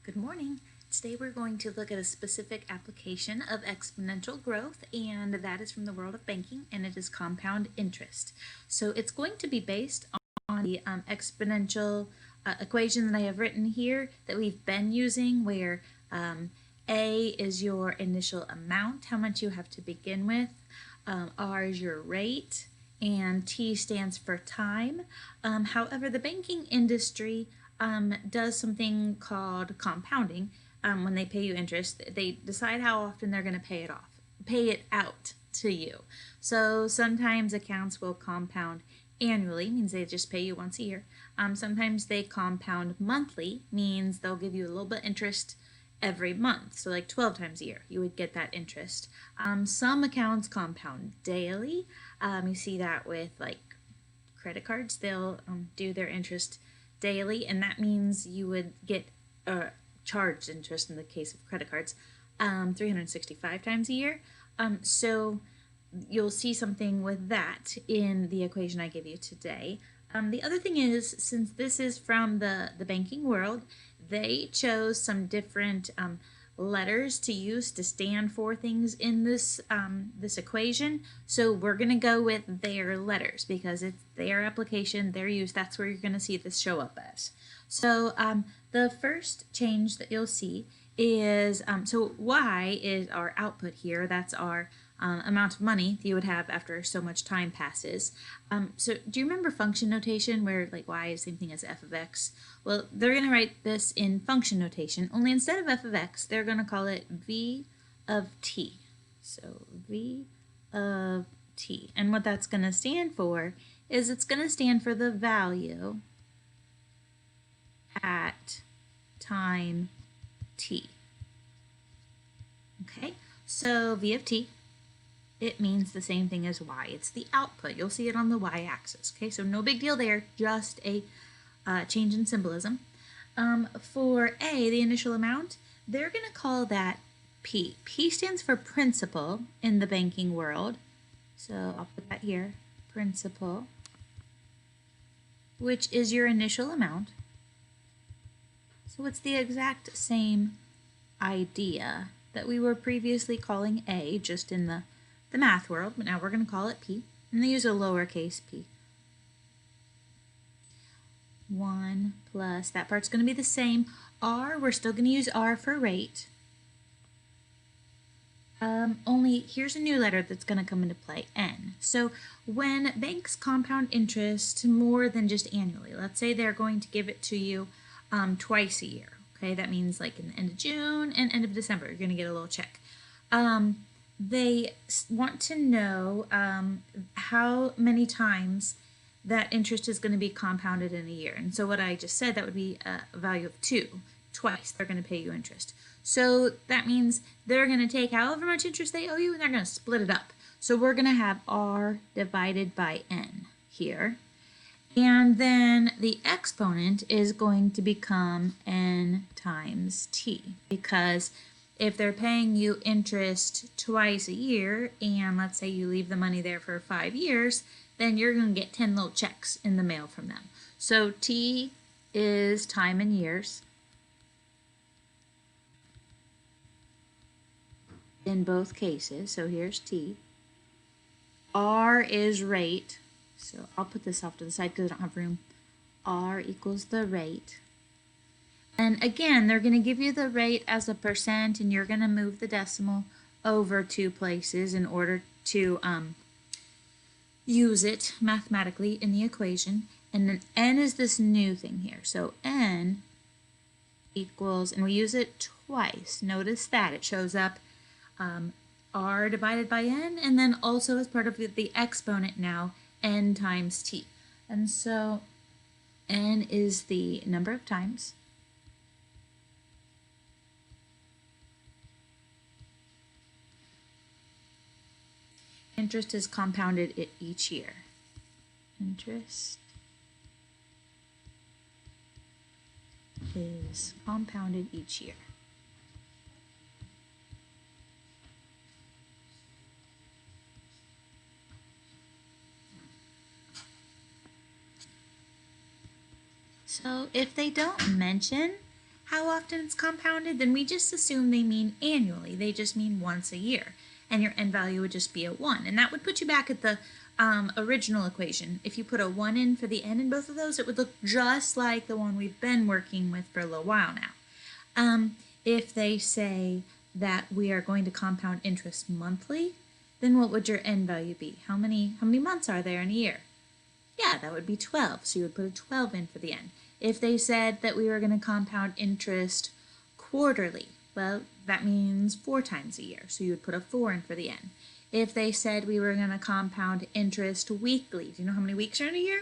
Good morning. Today we're going to look at a specific application of exponential growth, and that is from the world of banking, and it is compound interest. So it's going to be based on the exponential equation that I have written here that we've been using, where A is your initial amount, how much you have to begin with, R is your rate, and T stands for time. However, the banking industry does something called compounding. When they pay you interest, they decide how often they're going to pay it out to you. So sometimes accounts will compound annually, means they just pay you once a year. Sometimes they compound monthly, means they'll give you a little bit interest every month. So like 12 times a year, you would get that interest. Some accounts compound daily. You see that with like credit cards. They'll do their interest daily, and that means you would get charged interest in the case of credit cards 365 times a year. So you'll see something with that in the equation I give you today. The other thing is, since this is from the banking world, they chose some different letters to use to stand for things in this equation. So we're going to go with their letters because it's their application, their use. That's where you're going to see this show up as. So the first change that you'll see is, so Y is our output here. That's our amount of money that you would have after so much time passes. So do you remember function notation where like y is the same thing as f of x? Well, they're going to write this in function notation, only instead of f of x, they're going to call it v of t. So v of t. And what that's going to stand for is it's going to stand for the value at time t. Okay, so v of t, it means the same thing as y. It's the output. You'll see it on the y-axis. Okay, so no big deal there, just a change in symbolism. For A, the initial amount, they're going to call that P. P stands for principal in the banking world. So I'll put that here, principal, which is your initial amount. So it's the exact same idea that we were previously calling A, just in the math world, but now we're going to call it P, and they use a lowercase p. 1 plus, that part's going to be the same. R, we're still going to use R for rate. Only here's a new letter that's going to come into play, N. So when banks compound interest more than just annually, let's say they're going to give it to you twice a year. Okay, that means like in the end of June and end of December, you're going to get a little check. They want to know how many times that interest is going to be compounded in a year. And so what I just said, that would be a value of 2. Twice they're going to pay you interest. So that means they're going to take however much interest they owe you and they're going to split it up. So we're going to have R divided by N here. And then the exponent is going to become N times T, because if they're paying you interest twice a year, and let's say you leave the money there for 5 years, then you're going to get 10 little checks in the mail from them. So T is time in years in both cases. So here's T. R is rate. So I'll put this off to the side because I don't have room. R equals the rate. And again, they're going to give you the rate as a percent, and you're going to move the decimal over 2 places in order to use it mathematically in the equation. And then N is this new thing here. So N equals, and we use it twice. Notice that it shows up R divided by N, and then also as part of the exponent now, N times T. And so N is the number of times. Interest is compounded each year. Interest is compounded each year. So if they don't mention how often it's compounded, then we just assume they mean annually. They just mean once a year. And your end value would just be a 1. And that would put you back at the original equation. If you put a 1 in for the n in both of those, it would look just like the one we've been working with for a little while now. If they say that we are going to compound interest monthly, then what would your end value be? How many months are there in a year? Yeah, that would be 12. So you would put a 12 in for the n. If they said that we were going to compound interest quarterly, well, that means 4 times a year. So you would put a 4 in for the n. If they said we were going to compound interest weekly, do you know how many weeks are in a year?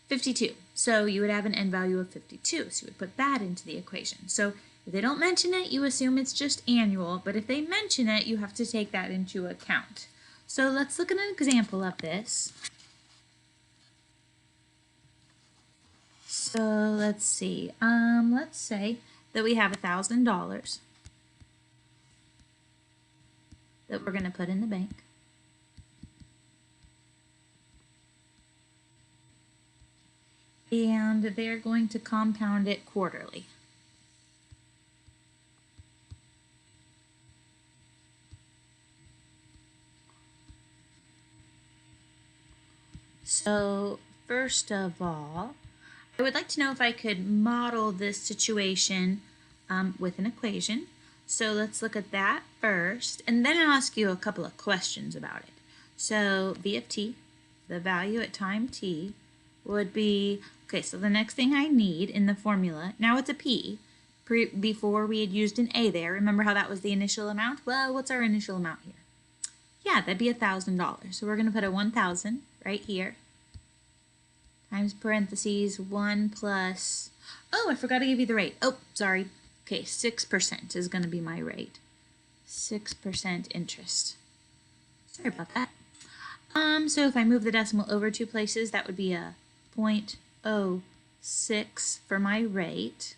52. So you would have an end value of 52. So you would put that into the equation. So if they don't mention it, you assume it's just annual. But if they mention it, you have to take that into account. So let's look at an example of this. So let's see. Let's say that we have $1,000 that we're going to put in the bank. And they're going to compound it quarterly. So first of all, I would like to know if I could model this situation with an equation. So let's look at that first, and then I'll ask you a couple of questions about it. So v of t, the value at time t, would be, okay, so the next thing I need in the formula, now it's a p. Before we had used an a there. Remember how that was the initial amount? Well, what's our initial amount here? Yeah, that'd be $1,000. So we're going to put a 1,000 right here, times parentheses 1 plus, oh, I forgot to give you the rate. Oh, sorry. Okay, 6% is going to be my rate. 6% interest. Sorry about that. So if I move the decimal over 2 places, that would be a 0.06 for my rate.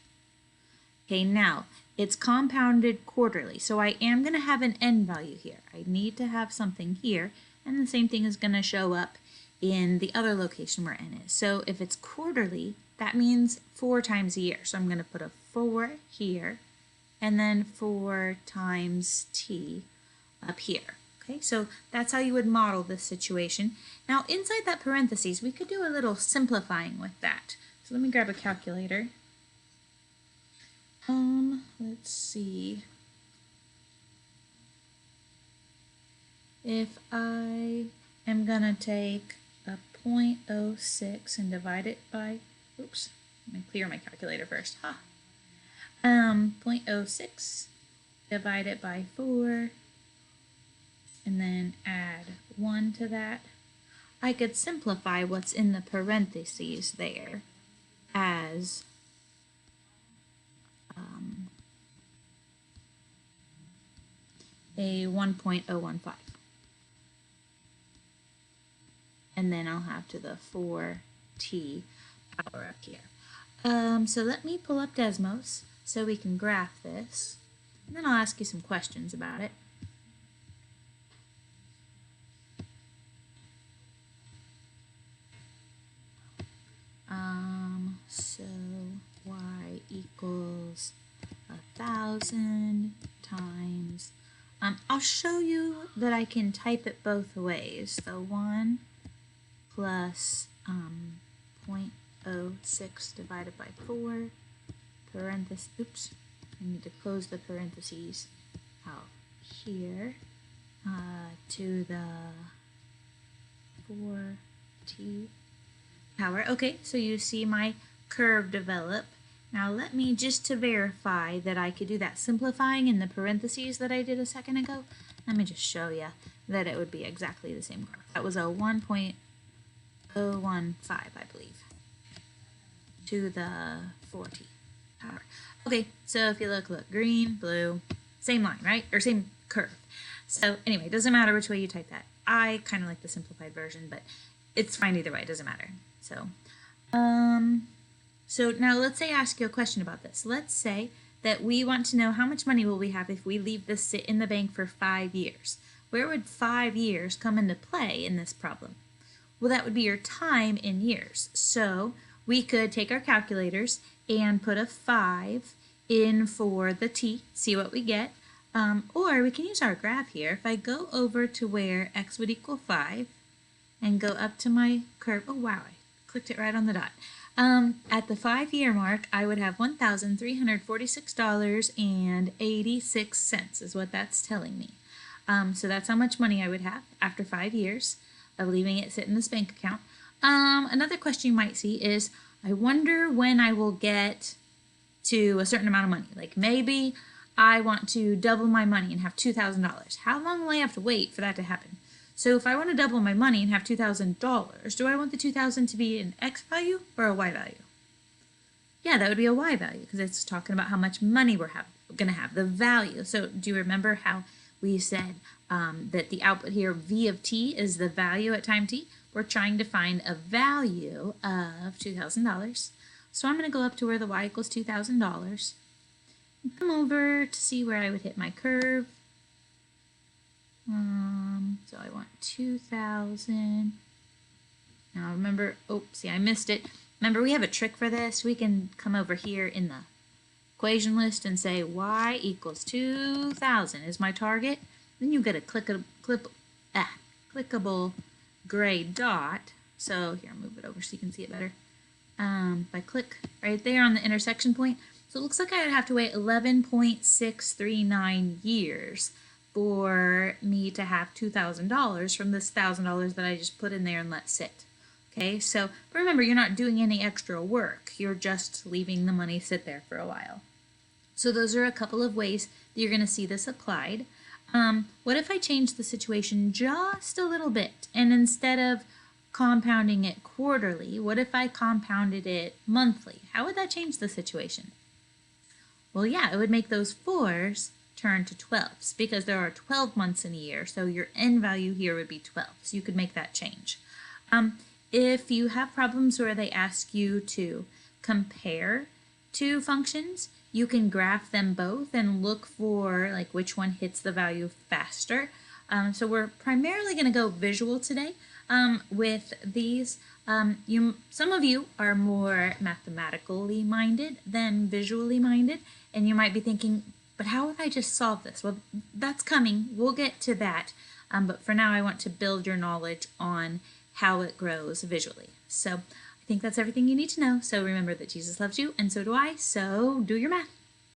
Okay, now it's compounded quarterly, so I am going to have an end value here. I need to have something here, and the same thing is going to show up in the other location where n is. So if it's quarterly, that means 4 times a year. So I'm going to put a 4 here, and then 4 times t up here. Okay, so that's how you would model this situation. Now inside that parentheses, we could do a little simplifying with that. So let me grab a calculator. Let's see. If I am gonna take a 0.06 and divide it by, oops, let me clear my calculator first. 0.06 divided by 4, and then add 1 to that. I could simplify what's in the parentheses there as a 1.015. And then I'll have to the 4t power up here. So let me pull up Desmos so we can graph this. And then I'll ask you some questions about it. So y equals 1,000 times, I'll show you that I can type it both ways. So 1 plus 0.06 divided by 4, parentheses, oops, I need to close the parentheses out here, to the 4t power. Okay, so you see my curve develop. Now let me, just to verify that I could do that simplifying in the parentheses that I did a second ago, let me just show you that it would be exactly the same graph. That was a 1.015, I believe, to the 4t power. Okay, so if you look, green, blue, same line, right? Or same curve. So anyway, it doesn't matter which way you type that. I kind of like the simplified version, but it's fine either way, it doesn't matter. So, so now let's say I ask you a question about this. Let's say that we want to know how much money will we have if we leave this sit in the bank for 5 years. Where would 5 years come into play in this problem? Well, that would be your time in years. So we could take our calculators and put a 5 in for the t, see what we get. Or we can use our graph here. If I go over to where x would equal 5 and go up to my curve, oh wow, I clicked it right on the dot. At the 5-year mark, I would have $1,346.86 is what that's telling me. So that's how much money I would have after 5 years of leaving it sit in this bank account. Another question you might see is, I wonder when I will get to a certain amount of money. Like maybe I want to double my money and have $2,000. How long will I have to wait for that to happen? So if I want to double my money and have $2,000, do I want the 2,000 to be an X value or a Y value? Yeah, that would be a Y value because it's talking about how much money we're going to have, the value. So do you remember how we said that the output here, V of t, is the value at time t? We're trying to find a value of $2,000. So I'm going to go up to where the y equals $2,000. Come over to see where I would hit my curve. So I want 2,000. Now remember, see, I missed it. Remember, we have a trick for this. We can come over here in the equation list and say y equals 2,000 is my target. Then you get a clickable gray dot. So here, I'll move it over so you can see it better. If I click right there on the intersection point, so it looks like I would have to wait 11.639 years for me to have $2,000 from this $1,000 that I just put in there and let sit. Okay, so remember, you're not doing any extra work. You're just leaving the money sit there for a while. So those are a couple of ways that you're going to see this applied. What if I change the situation just a little bit, and instead of compounding it quarterly, what if I compounded it monthly? How would that change the situation? Well, yeah, it would make those 4s turn to 12s because there are 12 months in a year, so your end value here would be 12, so you could make that change. If you have problems where they ask you to compare two functions, you can graph them both and look for like which one hits the value faster. So we're primarily going to go visual today with these. Some of you are more mathematically minded than visually minded, and you might be thinking, but how would I just solve this? Well, that's coming. We'll get to that. But for now, I want to build your knowledge on how it grows visually. So I think that's everything you need to know. So remember that Jesus loves you, and so do I. So do your math.